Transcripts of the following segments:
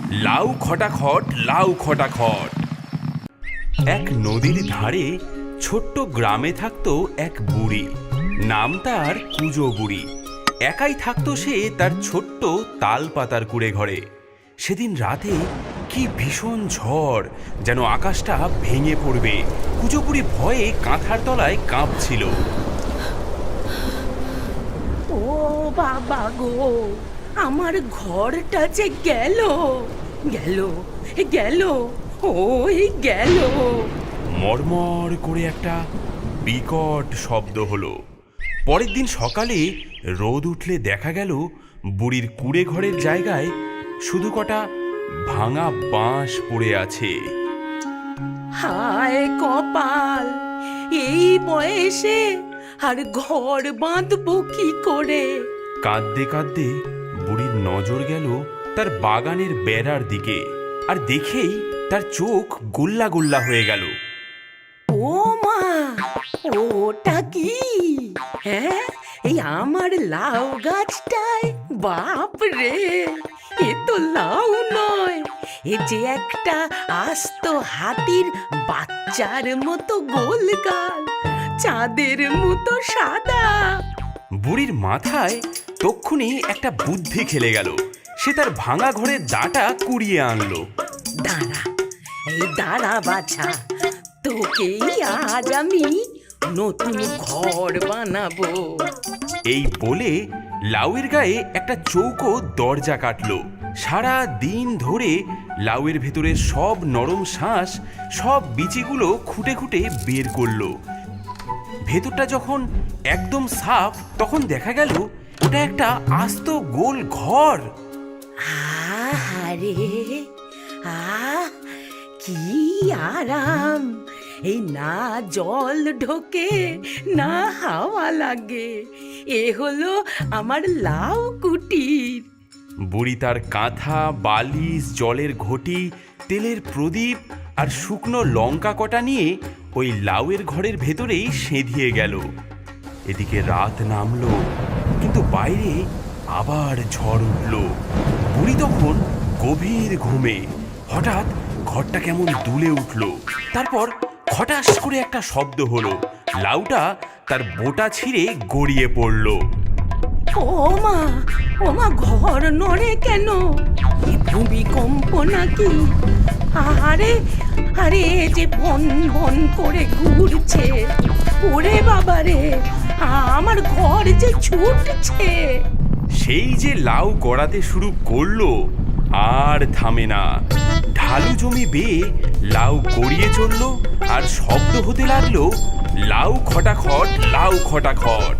লাউ খটাখট লাউ খটাখট। এক নদীর ধারে ছোট্ট গ্রামে থাকতো এক বুড়ি। নাম তার কুজো বুড়ি। একাই থাকতো সে তার ছোট্ট তাল পাতার কুড়ে ঘরে। সেদিন রাতে কি ভীষণ ঝড়, যেন আকাশটা ভেঙে পড়বে। কুজো বুড়ি ভয়ে কাঁথার তলায় কাঁপছিল। ও বাবা গো, আমার ঘরটা যে গেল গেল গেল, ওই গেল। মরমর করে একটা বিকট শব্দ হলো। পরের দিন সকালে রোদ উঠলে দেখা গেল বুড়ির কুড়ে ঘরের জায়গায় শুধু কটা ভাঙা বাঁশ পড়ে আছে। হায় কপাল, এই বয়সে আর ঘর বাঁধবো কি করে? কাঁদতে কাঁদতে বুড়ির নজর গেল তার বাগানের বেড়ার দিকে, আর দেখেই তার চোখ গোল্লা গোল্লা হয়ে গেল। ও মা, ওটা কি? হ্যাঁ, এই আমার লাউ গাছটায়, বাপ রে, এ তো লাউ নয়, এ যে একটা আস্ত হাতির বাচ্চার মতো গোল গাল, চাঁদের মতো সাদা। বুড়ির মাথায় তক্ষুনি একটা বুদ্ধি খেলে গেল। সে তার ভাঙা ঘরের দাঁটা কুড়িয়ে আনলো। দাঁড়া, এই দাঁড়া বাছা, তোকেই আজ আমি নতুন ঘর বানাবো। এই বলে লাউয়ের গায়ে একটা চৌকো দরজা কাটলো। সারা দিন ধরে লাউয়ের ভেতরে সব নরম শাঁস, সব বিচিগুলো খুঁটে খুঁটে বের করলো। ভেতরটা যখন একদম সাফ, তখন দেখা গেল ওটা একটা আস্ত গোল ঘর। আরে, কি আরাম! এই না জল ঢোকে, না হাওয়া লাগে, এ হলো আমার লাউ কুটির। বুড়ি তার কাঁথা, বালিশ, জলের ঘটি, তেলের প্রদীপ আর শুকনো লঙ্কা কটা নিয়ে ওই লাউয়ের ঘরের ভেতরেই সেঁধিয়ে গেল। এদিকে রাত নামলো, কিন্তু বাইরে আবার ঝড় উঠল। বুড়ি তখন গভীর ঘুমে। হঠাৎ ঘরটা কেমন দুলে উঠল। তারপর খটাস করে একটা শব্দ হলো। লাউটা তার বোটা ছিঁড়ে গড়িয়ে পড়ল। ও মা, ঘর নড়ে কেন? এ ভূমিকম্প নাকি? আরে আরে, এ যে বন বন করে ঘুরছে। ওরে বাবা রে, আমার ঘর যে ছুটছে। সেই যে লাউ গড়াতে শুরু করলো, আর থামে না। ঢালু জমি বেয়ে লাউ গড়িয়ে চলল, আর শব্দ হতে লাগলো লাউ খটাখট লাউ খটাখট।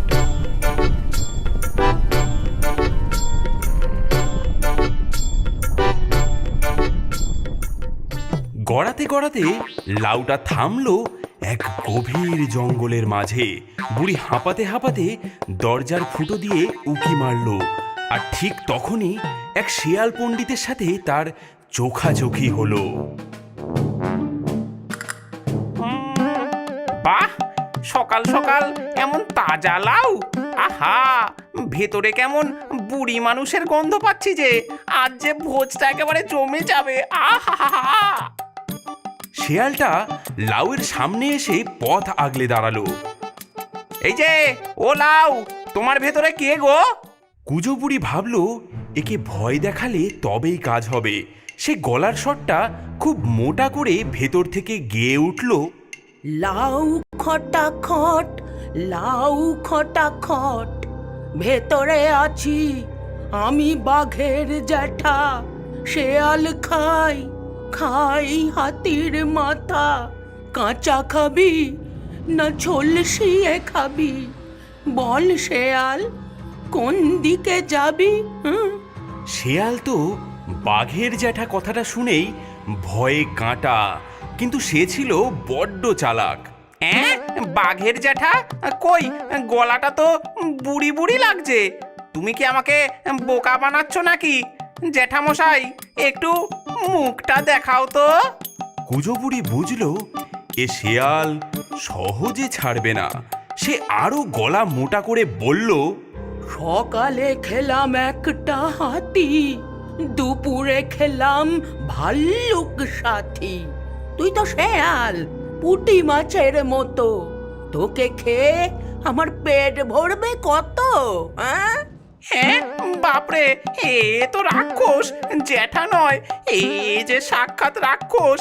গড়াতে গড়াতে লাউটা থামলো এক গভীর জঙ্গলের মাঝে। বুড়ি হাঁপাতে হাঁপাতে দরজার ফুটো দিয়ে উঁকি মারল, আর ঠিক তখনই এক শেয়াল পণ্ডিতের সাথে তার চোখাচোখি হলো। বাহ, সকাল সকাল এমন তাজা লাউ! আহা, ভেতরে কেমন বুড়ি মানুষের গন্ধ পাচ্ছি যে! আজ যে ভোজটা একেবারে জমে যাবে। আহা! শেয়ালটা লাউয়ের সামনে এসে পথ আগলে দাঁড়ালো। এই যে, ও লাউ, তোমার ভেতরে কে গো? কুজো বুড়ি ভাবলো একে ভয় দেখালে তবেই কাজ হবে। সে গলার স্বরটা খুব মোটা করে ভেতর থেকে গেয়ে উঠল। লাউ খটাখট, লাউ খটাখট, ভেতরে আছি আমি বাঘের জ্যাঠা। শেয়াল খাই খাই হাতির মাথা। কাঁচা খাবি না ঝলসিয়ে খাবি? বল শেয়াল, কোন দিকে যাবি? শেয়াল তো বাঘের জ্যাঠা কথাটা শুনেই ভয়ে কাঁটা, কিন্তু সে ছিল বড্ড চালাক। হ্যাঁ, বাঘের জ্যাঠা? কই, গলাটা তো বুড়ি বুড়ি লাগছে। তুমি কি আমাকে বোকা বানাচ্ছ নাকি? জ্যাঠামশাই, একটু মুখটা দেখাও তো। কুজো বুড়ি বুঝলো এ শেয়াল সহজে ছাড়বে না। সে আরো গলা মোটা করে বলল, সকালে খেলাম একটা হাতি, দুপুরে খেলাম ভাল্লুক সাথী, তুই তো শেয়াল, পুঁটি মাছের মতো। তোকে খেয়ে আমার পেট ভরবে কত? হ্যাঁ, হ্যাঁ বাপরে, এ তো রাক্ষস, জ্যাঠা নয়, এ যে সাক্ষাৎ রাক্ষস।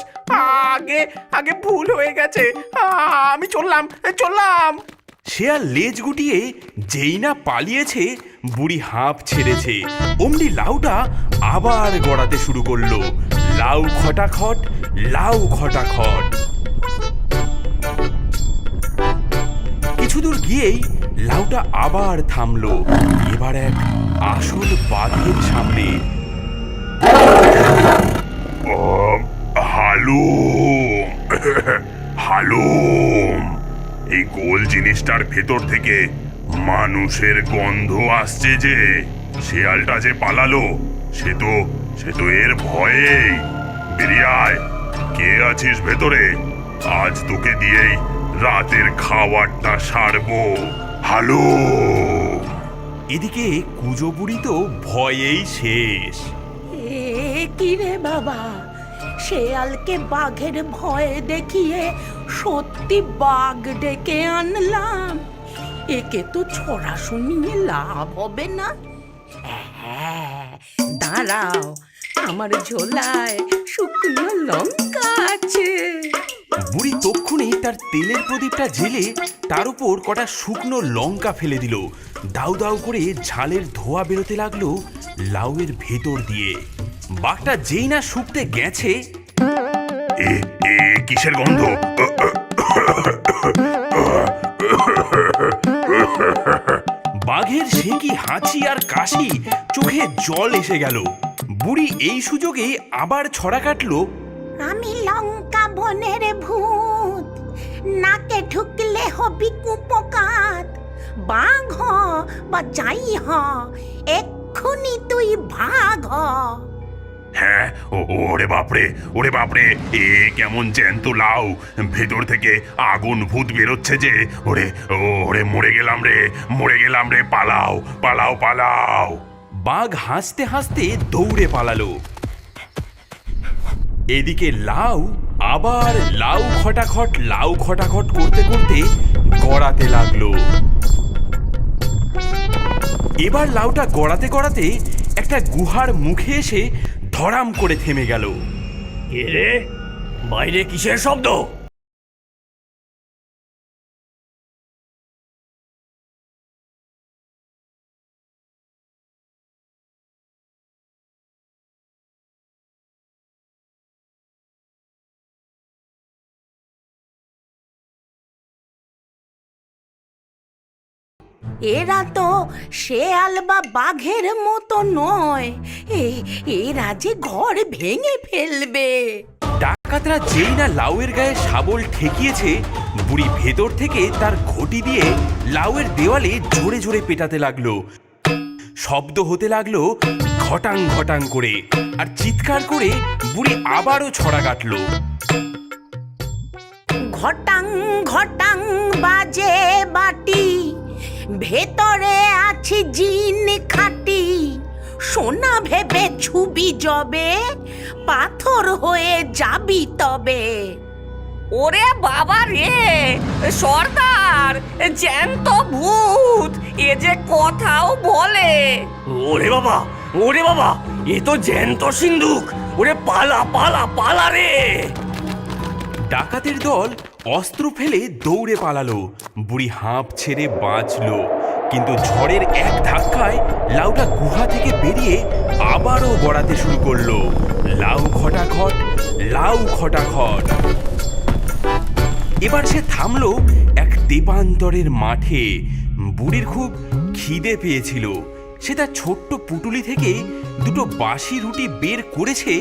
আগে আগে ভুল হয়ে গেছে, আমি চললাম চললাম। শেয়াল লেজ গুটিয়ে যেই না পালিয়েছে, বুড়ি হাঁপ ছেড়েছে। অমনি লাউটা আবার গড়াতে শুরু করলো। লাউ খটাখট, লাউ খটাখট। কিছু দূর গিয়েই লাউটা আবার থামলো। এবার এক আসল বাঘের সামনে। হালুম হালুম, এই গোল জিনিসটার ভেতর থেকে মানুষের গন্ধ আসছে যে। শেয়ালটা যে পালালো, সে তো এর ভয়েই। বেরিয়ে আয়, কে আছিস ভেতরে? আজ তোকে দিয়েই রাতের খাবারটা সারবো। হালুম। এদিকে কুজো বুড়ি তো ভয়েই শেষ। এ কি রে বাবা, শেয়ালকে বাঘের ভয় দেখিয়ে সত্যি বাঘ ডেকে আনলাম। একে তো ছড়া শুনিয়ে লাভ হবে না। হ্যাঁ, দাঁড়াও, আমার ঝোলায় শুকনো লঙ্কা আছে। বুড়ি তক্ষুনি তার তেলের প্রদীপটা জেলে তার উপর কটা শুকনো লঙ্কা ফেলে দিল। দাউ দাউ করে ঝালের ধোঁয়া বেরোতে লাগলো লাউয়ের ভেতর দিয়ে। বাঘটা যেই না শুকতে গেছে, এ এ কিসের গন্ধ? বাঘের সে কি হাঁচি আর কাশি, চোখে জল এসে গেল। বুড়ি এই সুযোগে আবার ছড়া কাটলো। আমি লঙ্কা বনের ভূত, নাকে ঢুকলে হবি কুপকাত। বাঘ হ বা যাই হ, এক্ষুনি তুই ভাগ হ। হ্যাঁ, ওরে বাপরে, ওরে বাপরে, এ কেমন জ্যান্ত লাউ, ভেতর থেকে আগুন ভূত বেরোচ্ছে যে। ওরে ওরে, মরে গেলাম রে, মরে গেলাম রে, পালাও পালাও পালাও। বাঘ হাসতে হাসতে দৌড়ে পালালো। এদিকে লাউ আবার লাউ খটাখট করতে করতে গড়াতে লাগলো। এবার লাউটা গড়াতে গড়াতে একটা গুহার মুখে এসে ধরাম করে থেমে গেল। এরে, বাইরে কিসের শব্দ? এরা তো শেয়াল বা বাঘের মতো নয়, এরা যে ঘর ভেঙে ফেলবে। ডাকাতরা যেই না লাউয়ের গায়ে শাবল ঠেকিয়েছে, বুড়ি ভেতর থেকে তার ঘটি দিয়ে লাউয়ের দেওয়ালে জোরে জোরে পেটাতে লাগলো। শব্দ হতে লাগলো ঘটাং ঘটাং করে, আর চিৎকার করে বুড়ি আবারও ছড়া কাটলো। ঘটাং ঘটাং বাজে বাটি, ভেতরে আছে জিন খাটি। সোনা ভেবে ছুবি জবে, পাথর হয়ে যাবি তবে। ওরে বাবা রে, সর্দার, জ্যান্ত ভূত, এ যে কথাও বলে। ওরে বাবা, ওরে বাবা, এ তো জ্যান্ত সিন্ধুক। ওরে পালা পালা পালা রে। ডাকাতের দল অস্ত্র ফেলে দৌড়ে পালালো। বুড়ি হাঁপ ছেড়ে বাঁচলো, কিন্তু ঝড়ের এক ধাক্কায় লাউটা গুহা থেকে বেরিয়ে আবারও গড়াতে শুরু করলো। লাউ খটাখট, লাউ খটাখট। এবার সে থামলো এক তেপান্তরের মাঠে। বুড়ির খুব খিদে পেয়েছিল। সে তার ছোট্ট পুটুলি থেকে দুটো বাসি রুটি বের করেছে,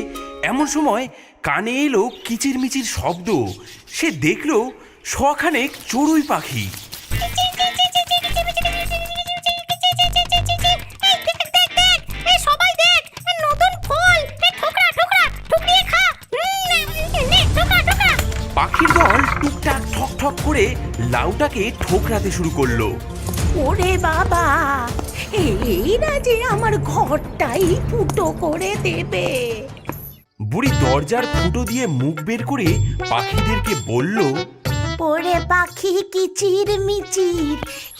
এমন সময় কানে এলো কিচিরমিচির শব্দ। সে দেখল শখানেক চড়ুই পাখি। পাখির দল টুকটাক ঠক ঠক করে লাউটাকে ঠোকরাতে শুরু করলো। ওরে বাবা, এরা যে যে আমার ঘরটাই ফুটো করে দেবে। বুড়ি দরজার ফুটো দিয়ে মুখ বের করে পাখিদেরকে বলল, ওরে পাখি কিচির মিচির,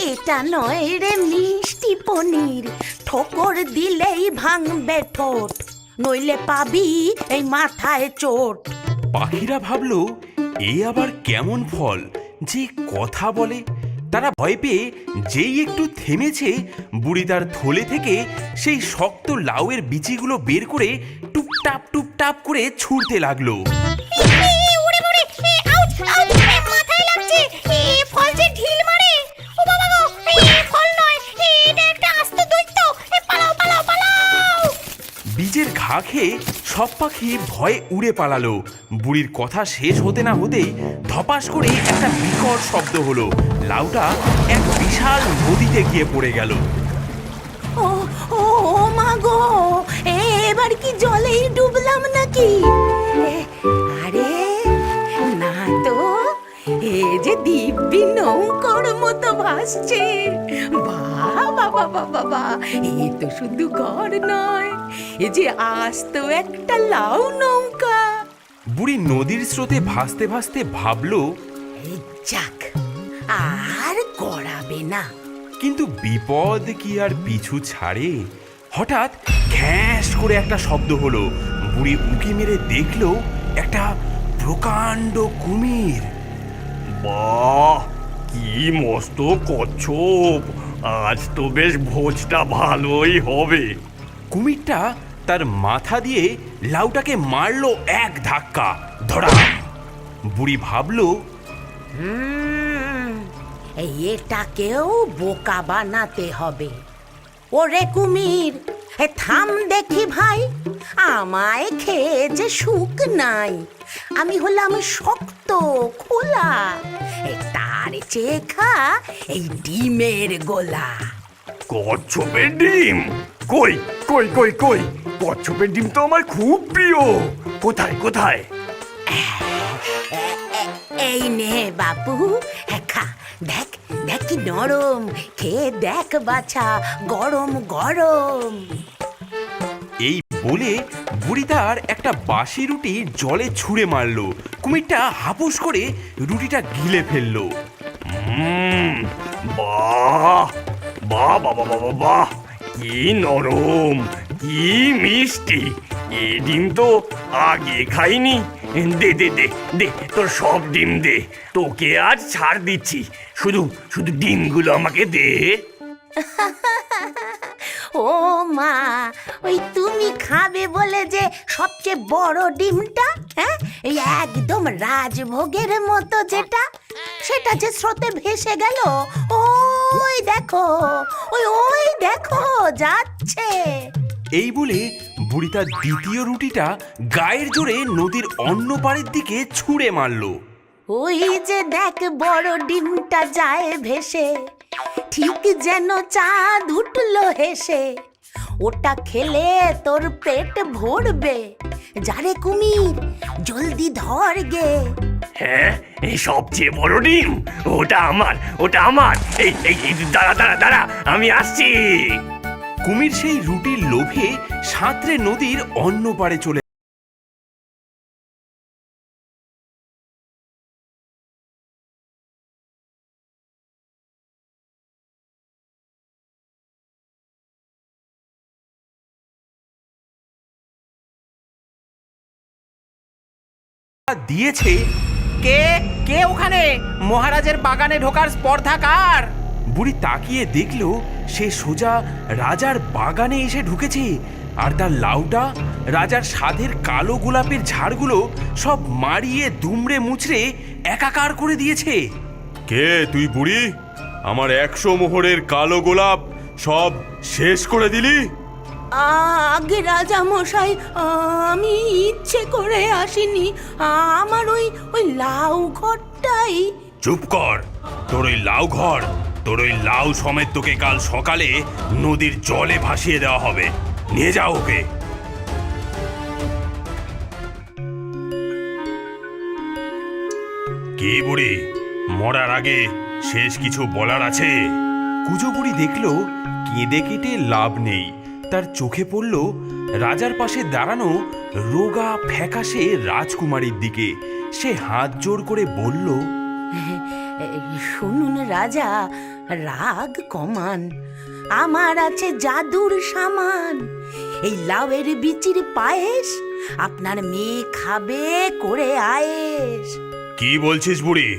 এটা নয় রে মিষ্টি পনির, ঠোকর দিলেই ভাঙবে ঠোঁট, নইলে পাবি এই মাথায় চোট। পাখিরা ভাবলো এ আবার কেমন ফল যে কথা বলে। তারা ভয় পেয়ে যেই একটু থেমেছে, বুড়ি তার থলে থেকে সেই শক্ত লাউয়ের বিচিগুলো বের করে টুপটাপ টুপটাপ করে ছুঁড়তে লাগলো। বীজের ঘা খেয়ে সব পাখি ভয়ে উড়ে পালালো। বুড়ির কথা শেষ হতে না হতেই ধপাস করে একটা বিকট শব্দ হলো। লাউটা এক বিশাল নদীতে গিয়ে পড়ে গেল। ও ও ও মা গো, এবার কি জলেই ডুবলাম নাকি? আরে না তো, এ যে দিব্যি নৌকোর মতো ভাসছে। বাহ বাবা বাবা বা, এ তো শুধু ঘর নয়, এ যে আস্ত একটা লাউ নৌকা। বুড়ি নদীর স্রোতে ভাসতে ভাসতে ভাবলো, এই যাক, আর গড়াবে না। কিন্তু বিপদ কি আর পিছু ছাড়ে? হঠাৎ ঘ্যাঁস করে একটা শব্দ হলো। বুড়ি উঁকি মেরে দেখলো একটা প্রকাণ্ড কুমির। বাহ, কি মস্ত কচ্ছপ! আজ তো বেশ ভোজটা ভালোই হবে। কুমিরটা তার মাথা দিয়ে লাউটাকে মারলো এক ধাক্কা, ধরা। বুড়ি ভাবলো, এটাকেও বোকা বানাতে হবে। ওরে কুমির, থাম দেখি ভাই, আমায় খেয়ে যে সুখ নাই। আমি হলাম শক্ত খোলা, তার চেয়ে খা এই ডিমের গোলা। কচ্ছপের ডিম? কই কই কই কই, কচ্ছপের ডিম তো আমার খুব প্রিয়। কোথায় কোথায়? এই নে বাপু, খা, দেখ দেখ কি নরম, খেয়ে দেখ বাছা, গরম গরম। এই বলে বুড়ি তার একটা বাসি রুটি জলে ছুঁড়ে মারলো। কুমিরটা হাপুস করে রুটিটা গিলে ফেললো। বাহ বাহ বাবা বাবা বাহ, কি নরম, কি মিষ্টি! এই ডিম তো আগে খাইনি। দে দে দে দে, তোর সব ডিম দে, তোকে আজ ছাড় দিচ্ছি। শুধু শুধু ডিমগুলো আমাকে দে। ও মা, ওই তুমি খাবে বলে যে সবচেয়ে বড় ডিমটা, হ্যাঁ, এই একদম রাজভোগের মতো যেটা, সেটা যে স্রোতে ভেসে গেল। ওই দেখো, ওই দেখো যাচ্ছে। এই বলে বুড়ি তার দ্বিতীয় রুটিটা গায়ের জোরে নদীর অন্য পাড়ের দিকে ছুঁড়ে মারলো। ওই যে দেখ বড় ডিমটা যায় ভেসে, ঠিক যেন চাঁদ উঠলো হেসে। ওটা খেলে তোর পেট ভরবে, যারে কুমির জলদি ধর গে। হ্যাঁ, এই সবচেয়ে বড় ডিম, ওটা আমার, ওটা আমার। এই এই এই, দাঁড়া দাঁড়া দাঁড়া, আমি আসছি। কুমির সেই রুটির লোভে সাঁতরে নদীর অন্য পাড়ে চলে। দিয়েছে। কে কে ওখানে? মহারাজের বাগানে ঢোকার স্পর্ধা কার? বুড়ি তাকিয়ে দেখলো সে সোজা রাজার বাগানে এসে ঢুকেছে, আর তার লাউটা রাজার সাধের কালো গোলাপের ঝাড়গুলো সব মারিয়ে দুমড়ে মুচড়ে একাকার করে দিয়েছে। কে তুই বুড়ি? আমার 100 মোহরের কালো গোলাপ সব শেষ করে দিলি? আগে রাজা মশাই, আমি ইচ্ছে করে আসিনি, আমার ওই লাউ ঘরটাই। চুপ কর, তোর ওই লাউ ঘর, তোর ওই লাউ সমেত তোকে কাল সকালে নদীর জলে ভাসিয়ে দেওয়া হবে। নিয়ে যাও ওকে। কি বুড়ি, মরার আগে শেষ কিছু বলার আছে? কুজো বুড়ি দেখলো কেঁদে কেটে লাভ নেই। তার চোখে পড়ল রাজার পাশে দাঁড়ানো রোগা ফ্যাকাশে রাজকুমারীর দিকে। সে হাত জোড় করে বলল, শুনুন রাজা, রাগ কমান। আমার আছে জাদুর সামান। এই লাউয়ের বিচির পায়েস আপনার মেয়ে খাবে করে আয়েস। কি বলছিস বুড়ি?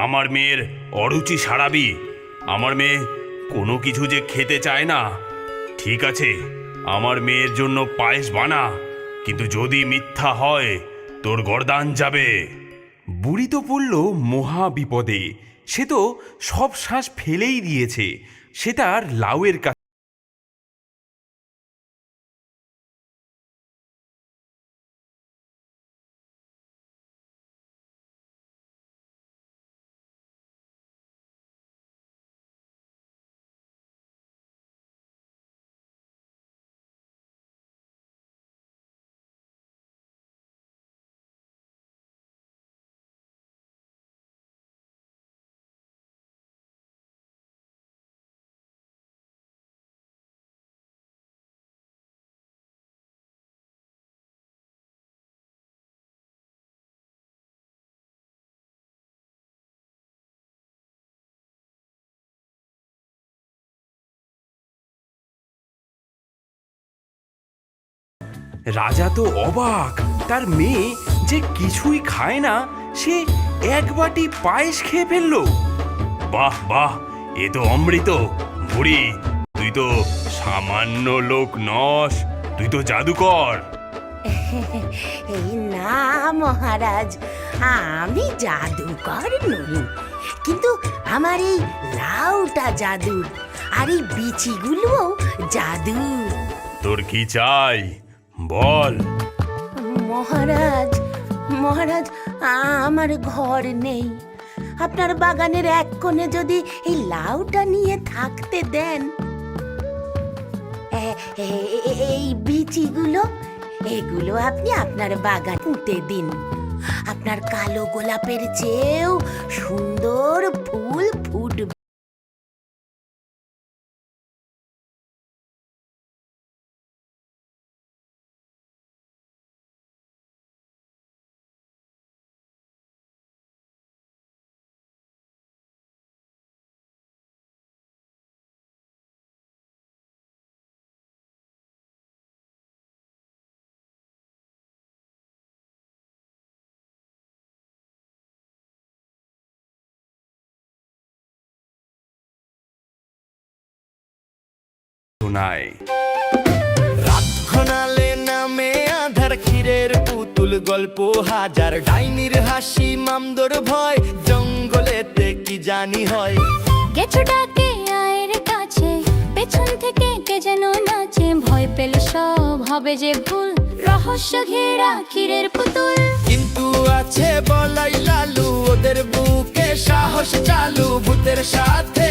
আমার মেয়ের অরুচি সারাবি? আমার মেয়ে কোনো কিছু যে খেতে চায় না। ঠিক আছে, আমার মেয়ের জন্য পায়েস বানা, কিন্তু যদি মিথ্যা হয় তোর গর্দান যাবে। বুড়ি তো পড়ল মহা বিপদে। সে তো সব শ্বাস ফেলেই দিয়েছে। সে তার লাউয়ের কাছে রাজা তো অবাক। তার মেয়ে যে কিছুই খায় না, সে এক বাটি পায়েস খেয়ে ফেলল। বাহ বাহ, এ তো অমৃত। বুড়ি, তুই তো সামান্য লোক নস, তুই তো জাদুকর। এই না মহারাজ, আমি জাদুকর নই, কিন্তু আমার এই লাউটা জাদুর, আর এই বিচিগুলোও জাদুর। তোর কি চাই বল? মহারাজ, মহারাজ, আমার ঘর নেই। আপনার বাগানের এক কোণে যদি এই লাউটা নিয়ে থাকতে দেন, এই বিচিগুলো, এগুলো আপনি আপনার বাগান পুঁতে দিন। আপনার কালো গোলাপের চেয়েও সুন্দর ফুল ফুটবে। শোনায় রাতঘনালে নামে আধার ক্ষীরের পুতুল গল্প হাজার, ডাইনির হাসি মামদোর ভয়, জঙ্গলেতে কি জানি হয়। গেছো ডাকে আয়ের কাছে, পেছন থেকে কে যেন নাচে, ভয় পেলে সব হবে যে ভুল, রহস্য ঘেরা ক্ষীরের পুতুল। কিন্তু আছে বলাই লালু, ওদের বুকে সাহস চালু, ভূতের সাথে